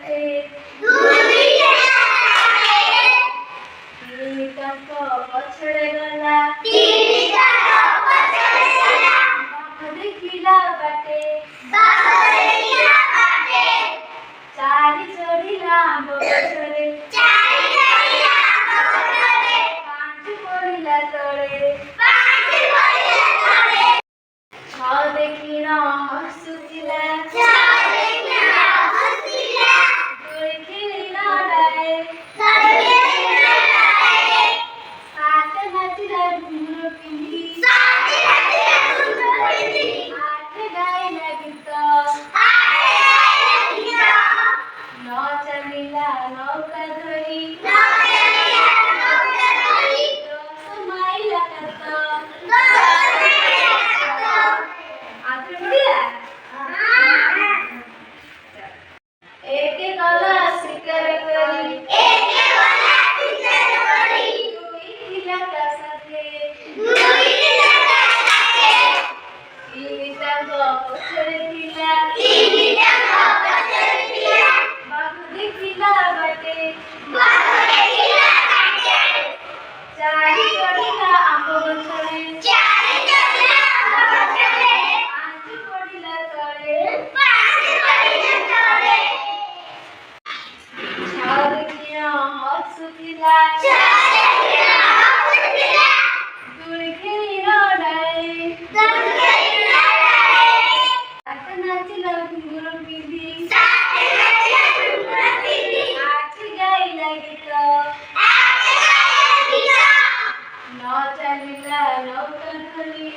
बाटे पछड़े गला देखिला बाटे चारी चढ़िला आंब गछरे पांच पड़िला तळे छ देखिन हसुथिला दोଳି खेलिला डाए सात नाचिला घुंघरू पिंधी आठ गाइला गीत नौ चलिला नौका धरी दस माइला कत आगे बढ़िया एक गला शिकार करी दुई थिला ता साथे तीन टांग पछरे थिला बाघ देखिला बाटे चारी चढ़िला आंब गछरे पांच पड़िला तळे छ देखिन हसुथिला दोଳି खेलिला डाए सात नाचिला घुंघरू पिंधी आठ गाइला गीत नौ चलिला नौका धरी